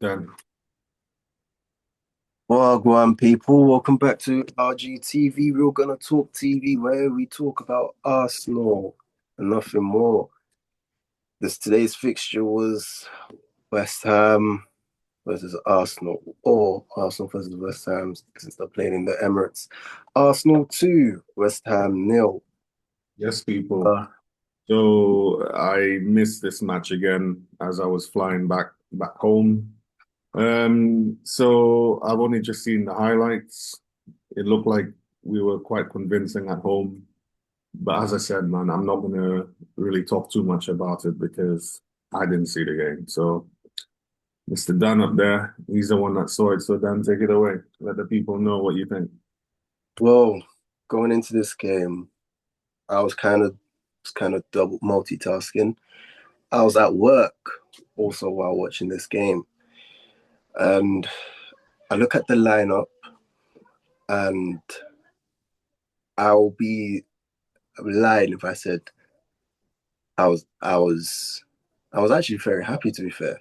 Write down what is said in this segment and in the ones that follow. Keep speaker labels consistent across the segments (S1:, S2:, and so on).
S1: Then,
S2: Wagwan people, welcome back to RGTV. We're gonna talk TV where we talk about Arsenal and nothing more. Today's fixture was West Ham versus Arsenal, or Arsenal versus West Ham since they're playing in the Emirates. Arsenal 2, West Ham nil.
S1: yes, people.
S2: Uh,
S1: So I missed this match again as I was flying back home. So I've only just seen the highlights. It looked like we were quite convincing at home. But as I said, man, I'm not gonna really talk too much about it because I didn't see the game. So Mr. Dan up there, he's the one that saw it. So Dan, take it away. Let the people know what you think.
S2: well, going into this game, I was kind of double multitasking. I was at work also while watching this game, and I look at the lineup and I'll be lying if I said I was I was I was actually very happy to be fair.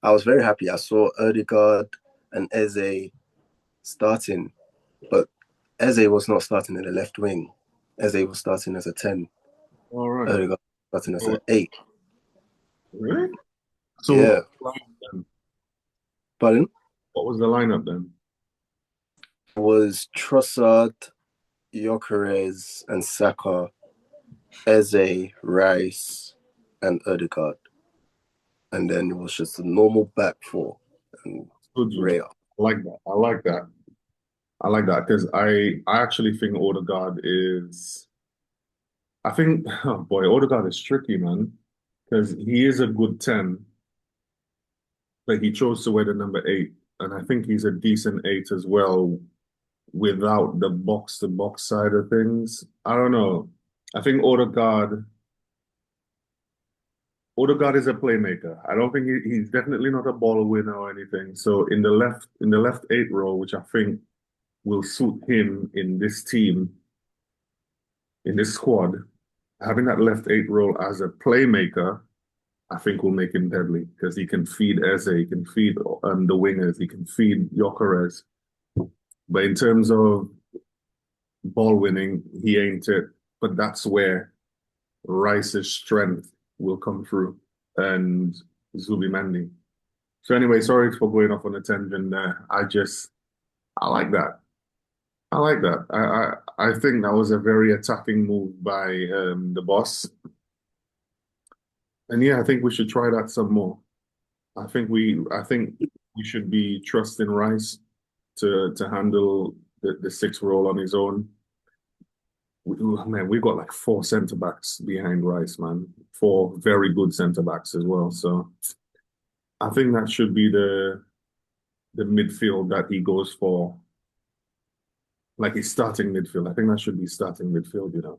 S2: I was very happy. I saw Odegaard and Eze starting, but Eze was not starting in the left wing. Eze was starting as a 10.
S1: All right.
S2: Odegaard starting as
S1: So,
S2: an 8.
S1: really? So
S2: Yeah. Pardon?
S1: what was the lineup then?
S2: Was Trossard, Gyökeres and Saka, Eze, Rice and Odegaard. And then it was just a normal back four and
S1: Good, you.
S2: Ray.
S1: I like that. I like that. I like that because I actually think Odegaard is. I think, oh boy, Odegaard is tricky, man, because he is a good 10, but he chose to wear the number 8, and I think he's a decent 8 as well without the box to box side of things. I don't know. I think Odegaard is a playmaker. I don't think he's definitely not a ball winner or anything. So in the left 8 role, which I think will suit him in this team, in this squad, having that left 8 role as a playmaker, I think will make him deadly because he can feed Eze, he can feed the wingers, he can feed Gyökeres. But in terms of ball winning, he ain't it. But that's where Rice's strength will come through and Zubimendi. So anyway, sorry for going off on a tangent there. I like that. I like that. I think that was a very attacking move by the boss. And yeah, I think we should try that some more. I think we should be trusting Rice to handle the sixth role on his own. Man, we got like four centre backs behind Rice, man. Four very good centre backs as well. So I think that should be the midfield that he goes for. Like his starting midfield. I think that should be starting midfield.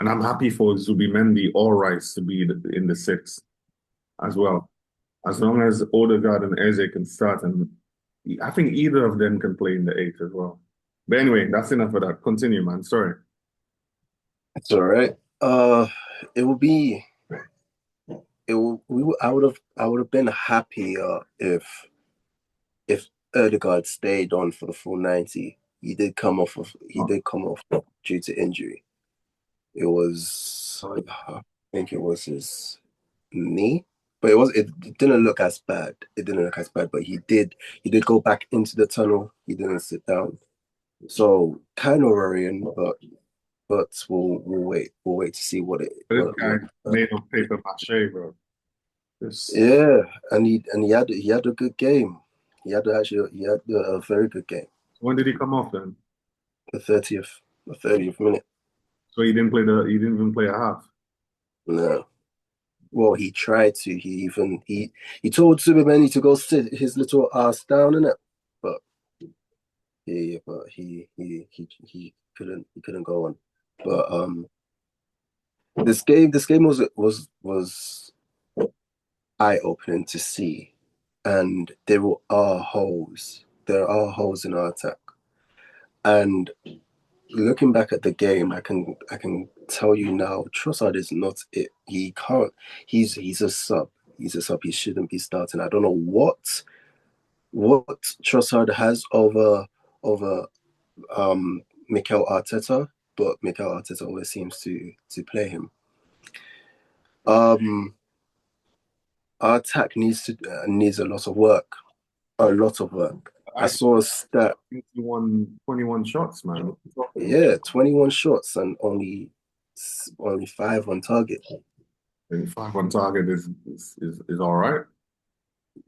S1: And I'm happy for Zubimendi or Rice to be in the six as well. As long as Odegaard and Eze can start, and I think either of them can play in the eight as well. But anyway, that's enough of that. Continue, man. Sorry.
S2: It's all right. It will be. It will. I would have been happier if Erdegaard stayed on for the full 90. He did come off of. He did come off due to injury. It was. I think it was his knee, but It didn't look as bad. It didn't look as bad, but he did. He did go back into the tunnel. He didn't sit down. So kind of worrying, but we'll wait. We'll wait to see what it
S1: This guy
S2: what
S1: made of paper mache, bro. This
S2: yeah, and he had a good game. He had a very good game.
S1: When did he come off then?
S2: The 30th minute.
S1: So he didn't even play a half.
S2: No. Well, he tried to. He told Superman to go sit his little ass down in it, but he couldn't go on. But this game was eye opening to see, and are holes. There are holes in our attack, and looking back at the game, I can tell you now, Trossard is not it. He can't. He's a sub. He's a sub. He shouldn't be starting. I don't know what. what Trossard has over Mikel Arteta, but Mikel Arteta always seems to play him. Um, our attack needs a lot of work, a lot of work. I
S1: I
S2: saw a stat,
S1: 21 shots, man. What are you talking about?
S2: yeah, 21 shots and only five on target.
S1: I think five on target is all right.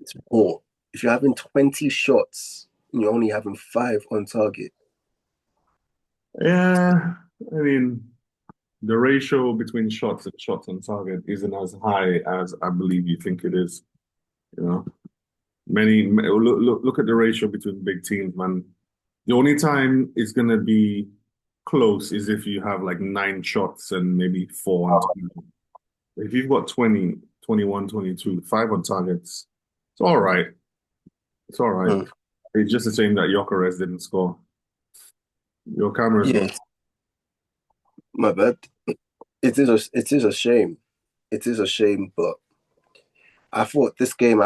S2: It's poor. If you're having 20 shots, and you're only having five on target.
S1: Yeah, I mean, the ratio between shots and shots on target isn't as high as I believe you think it is. You know, look at the ratio between big teams, man. The only time it's gonna be close is if you have like nine shots and maybe four on target. If you've got 20, 21, 22, five on targets, it's all right. It's all right.
S2: Mm.
S1: It's just a shame that Gyökeres didn't score. Your camera's
S2: Yeah,
S1: going.
S2: my bad. It is a shame. It is a shame, but I thought this game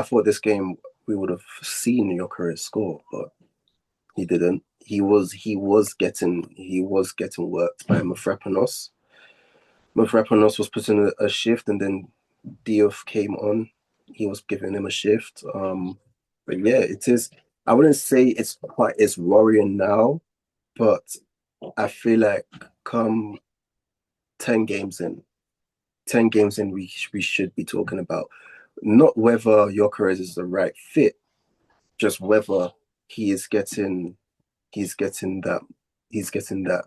S2: we would have seen Gyökeres score, but he didn't. He was getting worked by Mafropanos. Mafropanos was putting a shift, and then Diouf came on. He was giving him a shift. But yeah, it is. I wouldn't say it's worrying now, but I feel like come 10 games in, 10 games in, we should be talking about not whether Gyökeres is the right fit, just whether he is getting he's getting that he's getting that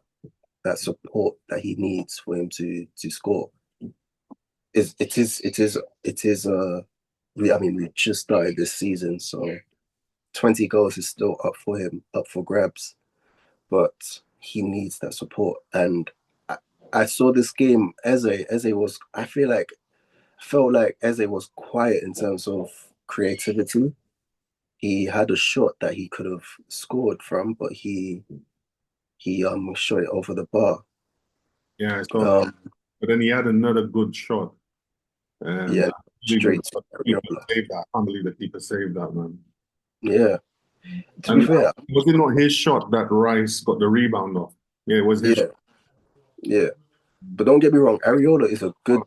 S2: support that he needs for him to score. It is we just started this season, so 20 goals is still up for him, up for grabs, but he needs that support. And I saw this game. Eze was. I felt like Eze was quiet in terms of creativity. He had a shot that he could have scored from, but he shot it over the bar.
S1: Yeah, I saw.
S2: Um,
S1: But then he had another good shot. And
S2: yeah,
S1: I believe
S2: straight to
S1: the keeper
S2: Areola.
S1: saved that. I can't believe the keeper saved that, man.
S2: Yeah, to be
S1: And
S2: fair,
S1: was it not his shot that Rice got the rebound off? Yeah, it was his shot.
S2: yeah, yeah. But don't get me wrong, Areola is a good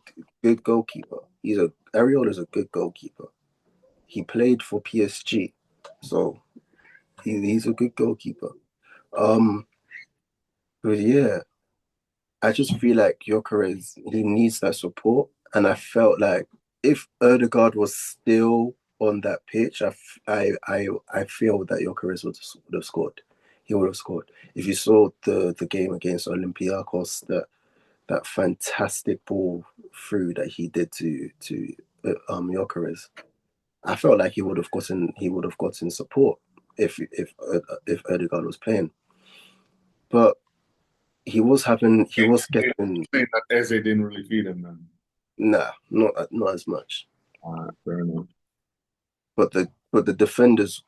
S2: goalkeeper. Areola is a good goalkeeper. He played for PSG, so he's a good goalkeeper. Um, but yeah, I just feel like Gyökeres, he needs that support, and I felt like if Erdegaard was still on that pitch, I feel that Gyökeres would have scored. He would have scored. If you saw the game against Olympiacos, that fantastic ball through that he did to Gyökeres, I felt like he would have gotten support if Erdegaard was playing, but he was getting.
S1: Saying that Eze didn't really feed him, man.
S2: Nah, not as much.
S1: Fair enough.
S2: But the defenders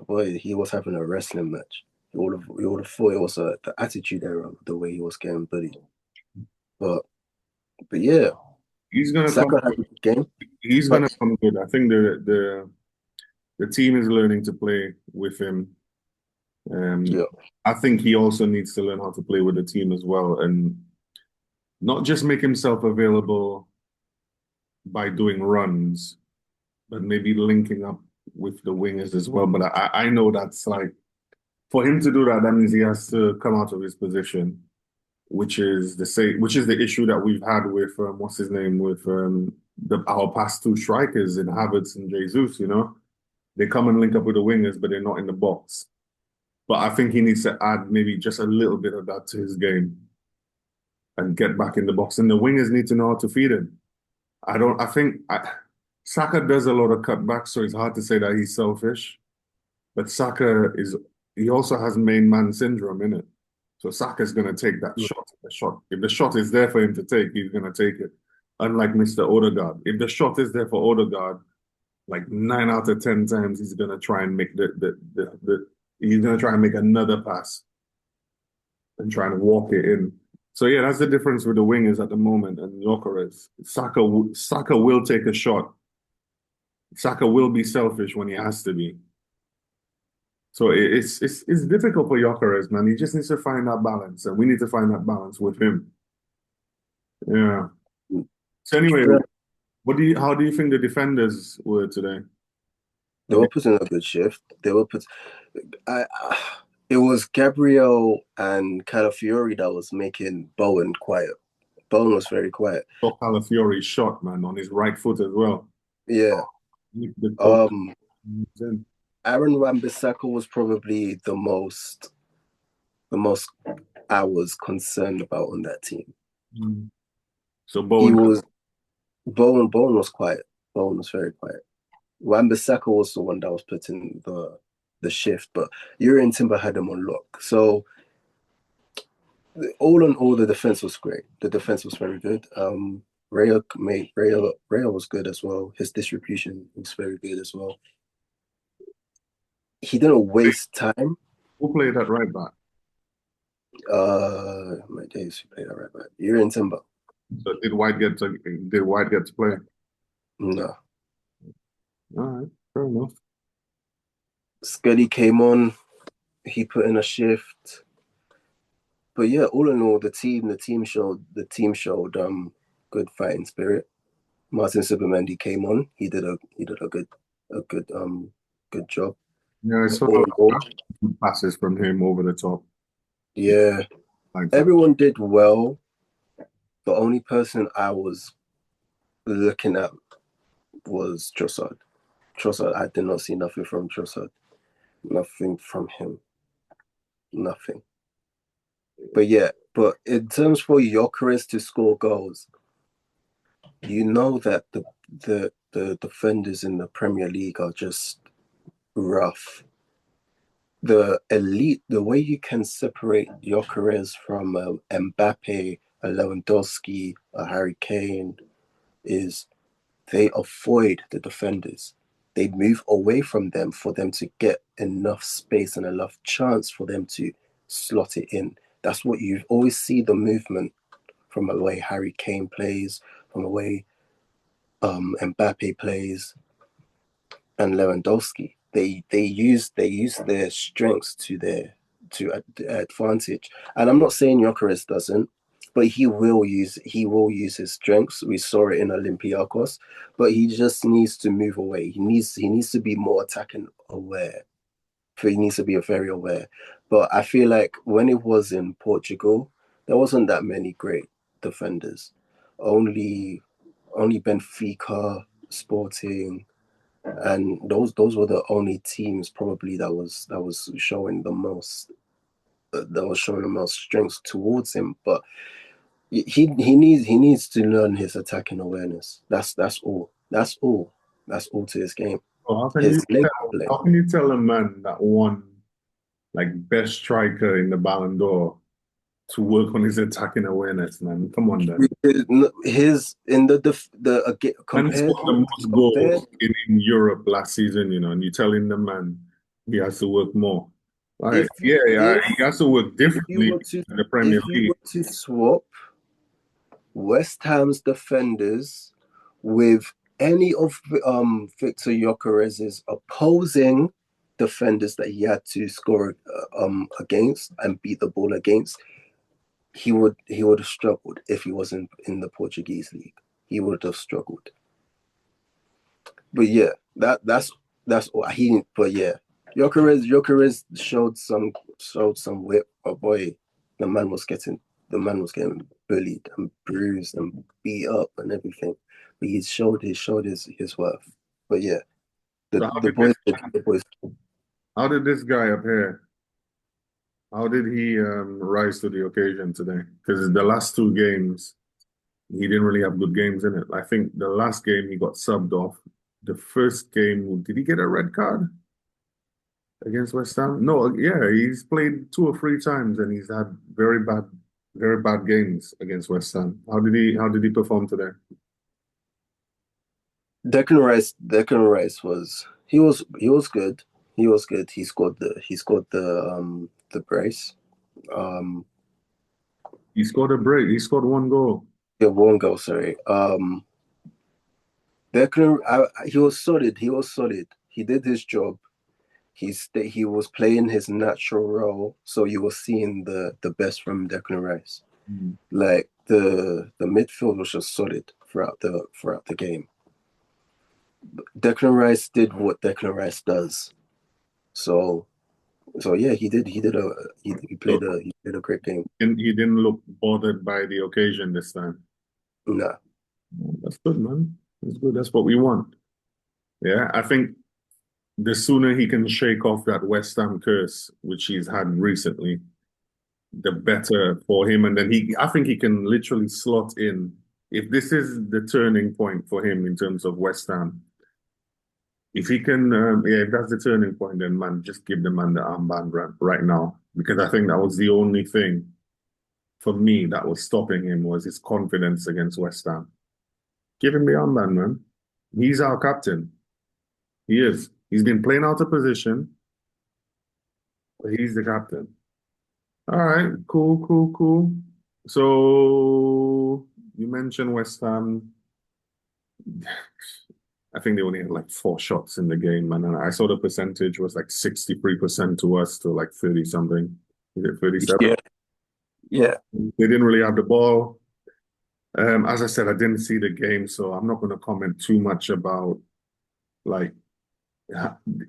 S2: boy, he was having a wrestling match. You would have thought it was the attitude era, the way he was getting bullied. But but yeah,
S1: He's gonna come
S2: Saka had
S1: good.
S2: a good game.
S1: He's
S2: But
S1: gonna come good. I think the team is learning to play with him.
S2: yeah,
S1: I think he also needs to learn how to play with the team as well, and not just make himself available by doing runs, but maybe linking up with the wingers as well. But I know that's like for him to do that, that means he has to come out of his position, which is the issue that we've had with what's his name with our past two strikers in Havertz and Jesus. You know, they come and link up with the wingers, but they're not in the box. But I think he needs to add maybe just a little bit of that to his game and get back in the box. And the wingers need to know how to feed him. I think Saka does a lot of cutbacks, so it's hard to say that he's selfish. But he also has main man syndrome in it. So Saka's going to take that shot. The shot. If the shot is there for him to take, he's going to take it. Unlike Mr. Odegaard. If the shot is there for Odegaard, like 9 out of 10 times, he's going to try and make he's going to try and make another pass and try and walk it in. So yeah, that's the difference with the wingers at the moment and Gyökeres. Saka will take a shot. Saka will be selfish when he has to be. So it's difficult for Gyökeres, man. He just needs to find that balance, and we need to find that balance with him. Yeah. So anyway,
S2: Yeah,
S1: how do you think the defenders were today?
S2: they were putting a good shift. They were put. I. It was Gabriel and Calafiori that was making Bowen quiet. Bowen was very quiet.
S1: Calafiori shot, man, on his right foot as well.
S2: Yeah.
S1: The top.
S2: Um. Aaron Wan-Bissaka was probably the most I was concerned about on that team.
S1: Mm. So
S2: He
S1: Bowen,
S2: was Bowen was quiet. Bowen was very quiet. Wan-Bissaka was the one that was putting the shift, but Urian Timber had him on lock. So all in all, the defense was great. The defense was very good. Raya was good as well. His distribution was very good as well. He didn't waste time.
S1: who played that right back?
S2: My days, he played that right back. Urian Timber.
S1: So did White get to play?
S2: No.
S1: All right, fair enough.
S2: Scully came on. He put in a shift. But yeah, all in all, the team showed good fighting spirit. Martin Subimendi came on. He did a good job.
S1: Yeah, I saw
S2: All in all,
S1: passes from him over the top
S2: yeah,
S1: like that.
S2: everyone did well. The only person I was looking at was Trossard. Trossard, I did not see nothing from Trossard. Nothing from him. Nothing. But yeah, but in terms for Gyökeres to score goals, you know that the defenders in the Premier League are just rough. The way you can separate Gyökeres from Mbappe, a Lewandowski, a Harry Kane, is they avoid the defenders. They move away from them for them to get enough space and enough chance for them to slot it in. That's what you always see the movement from the way Harry Kane plays, from the way Mbappe plays, and Lewandowski. They use their strengths to advantage. And I'm not saying Gyökeres doesn't, but he will use his strengths. We saw it in Olympiacos, but he just needs to move away. He needs to be more attacking aware. He needs to be very aware. But I feel like when it was in Portugal, there wasn't that many great defenders. Only only Benfica, Sporting, and those were the only teams probably that was showing the most strength towards him. But he needs to learn his attacking awareness. That's all. That's all to his game.
S1: So
S2: His leg play.
S1: how can you tell a man that won like best striker in the Ballon d'Or to work on his attacking awareness, man? Come on, then.
S2: His in the
S1: Man scored the most
S2: compared
S1: goals in Europe last season, and you're telling the man he has to work more. Like,
S2: if you
S1: yeah,
S2: if
S1: he has to work
S2: if you
S1: differently
S2: were to
S1: in the Premier
S2: if you
S1: League.
S2: were to swap West Ham's defenders with any of Victor Gyökeres's opposing defenders that he had to score against and beat the ball against, he would have struggled if he wasn't in the Portuguese league. He would have struggled. But yeah, that's all he. But yeah, Gyökeres showed some whip. Oh boy, the man was getting the man was getting bullied and bruised and beat up and everything. But he showed his worth. But yeah, the
S1: So
S2: the boys the boys.
S1: how did this guy up here? How did he rise to the occasion today? Because the last two games, he didn't really have good games in it. I think the last game he got subbed off. The first game, did he get a red card against West Ham? No, yeah, he's played two or three times and he's had very bad games against West Ham. How did he perform today?
S2: Declan Rice was good. He was good. He scored the brace. Um,
S1: He scored a break. He scored one goal.
S2: yeah, one goal. Sorry. He was solid. He did his job. he was playing his natural role, so you were seeing the best from Declan Rice.
S1: Mm.
S2: Like the midfield was just solid throughout the game. Declan Rice did what Declan Rice does. So yeah,
S1: So
S2: he played a great game.
S1: he didn't look bothered by the occasion this time.
S2: Nah.
S1: That's good, man. That's good. That's what we want. Yeah, I think the sooner he can shake off that West Ham curse, which he's had recently, the better for him. And then I think he can literally slot in. If this is the turning point for him in terms of West Ham, if he can, yeah, if that's the turning point, then man, just give the man the armband right now, because I think that was the only thing for me that was stopping him was his confidence against West Ham. Give him the armband, man. He's our captain. He is. He's been playing out of position, but he's the captain. All right, cool, cool, cool. So you mentioned West Ham. I think they only had like 4 shots in the game, and I saw the percentage was like 63% to us to like 30 something. Is it 37?
S2: Yeah, yeah.
S1: They didn't really have the ball. As I said, I didn't see the game, so I'm not going to comment too much about like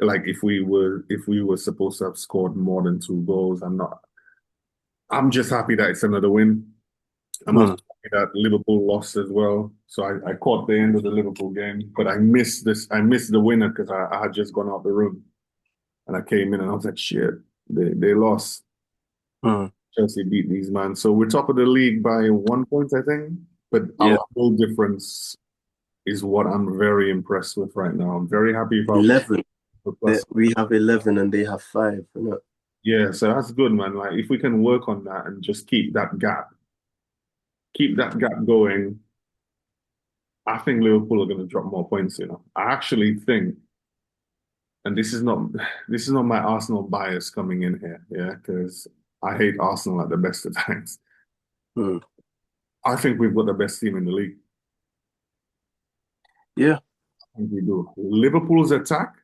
S1: like if we were supposed to have scored more than 2 goals. I'm not. I'm just happy that it's another win. I'm also
S2: Hmm.
S1: happy that Liverpool lost as well. So I caught the end of the Liverpool game, but I missed this. I missed the winner because I had just gone out the room and I came in and I was like, shit, they lost.
S2: Hmm.
S1: Chelsea beat these man. So we're top of the league by 1 point, I think. But
S2: Yeah.
S1: our goal difference is what I'm very impressed with right now. I'm very happy if our
S2: 11.
S1: plus.
S2: We have 11 and they have 5. You know?
S1: Yeah, so that's good, man. Like if we can work on that and just keep that gap going, I think Liverpool are going to drop more points. I actually think, and this is not my Arsenal bias coming in here, yeah, because I hate Arsenal at the best of times.
S2: Hmm.
S1: I think we've got the best team in the league.
S2: Yeah.
S1: I think we do. Liverpool's attack,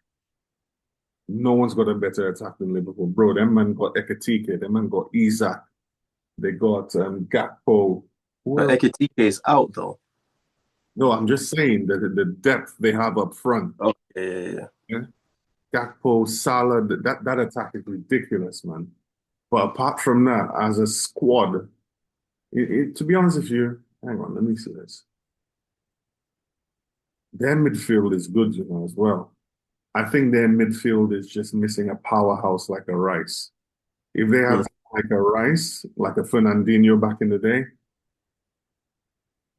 S1: no one's got a better attack than Liverpool, bro. Them man got Ekatike, them man got Isak, they got Gakpo. Who
S2: But
S1: else?
S2: Ekitike is out though.
S1: No, I'm just saying that the depth they have up front.
S2: Oh, yeah.
S1: Yeah? Gakpo, Salah, that attack is ridiculous, man. But apart from that, as a squad, to be honest with you, hang on, let me see this. Their midfield is good, as well. I think their midfield is just missing a powerhouse like a Rice. If they
S2: Hmm.
S1: had like a Rice, like a Fernandinho back in the day,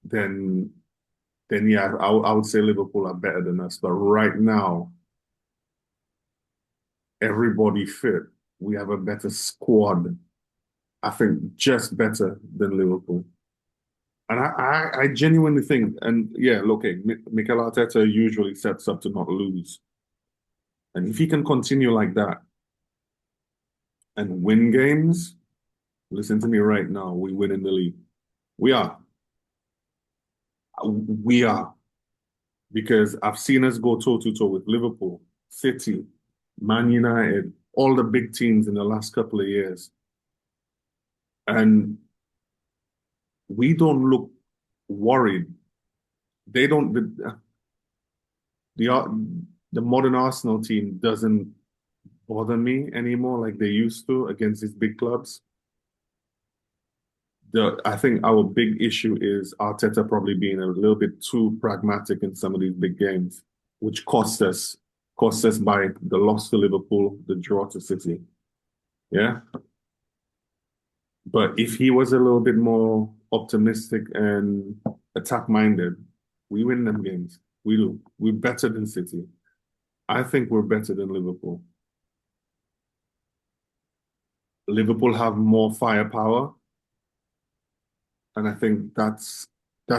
S1: then yeah, I would say Liverpool are better than us. But right now, everybody fit. We have a better squad. I think just better than Liverpool. And I genuinely think, and yeah, look, okay, Mikel Arteta usually sets up to not lose. And if he can continue like that and win games, listen to me right now, we win in the league. We are. We are. Because I've seen us go toe to toe with Liverpool, City, Man United, all the big teams in the last couple of years. And we don't look worried. They don't, the modern Arsenal team doesn't bother me anymore like they used to against these big clubs. I think our big issue is Arteta probably being a little bit too pragmatic in some of these big games, which cost us by the loss to Liverpool, the draw to City. Yeah. But if he was a little bit more optimistic and attack minded, we win them games. We do. We're better than City. I think we're better than Liverpool. Liverpool have more firepower, and I think that's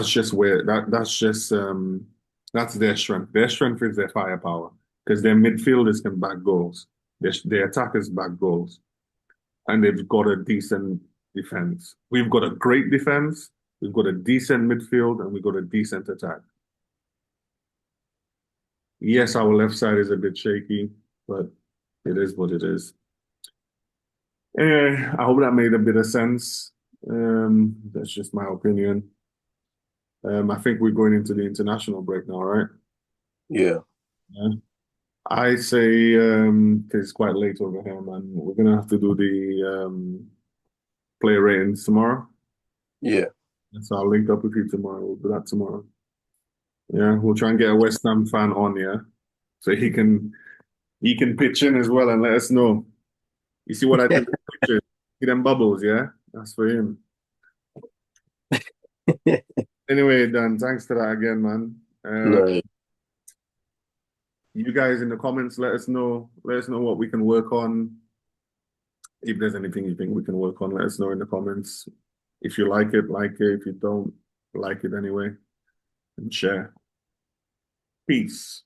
S1: just where that's their strength. Their strength is their firepower because their midfielders can back goals. Their attackers back goals, and they've got a decent defense. We've got a great defense. We've got a decent midfield, and we've got a decent attack. Yes, our left side is a bit shaky, but It is what it is. I hope that made a bit of sense. That's just my opinion. I think we're going into the international break now, right?
S2: Yeah,
S1: Yeah. I say, 'cause it's quite late over here, man. We're gonna have to do the player ratings tomorrow.
S2: yeah.
S1: So I'll link up with you tomorrow. We'll do that tomorrow. Yeah, we'll try and get a West Ham fan on, yeah. So he can pitch in as well and let us know. You see what I did with the picture? See them bubbles, yeah? That's for him. Anyway, Dan, thanks for that again, man.
S2: No,
S1: You guys in the comments, let us know. Let us know what we can work on. If there's anything you think we can work on, let us know in the comments. If you like it, like it. If you don't like it anyway, and share. Peace.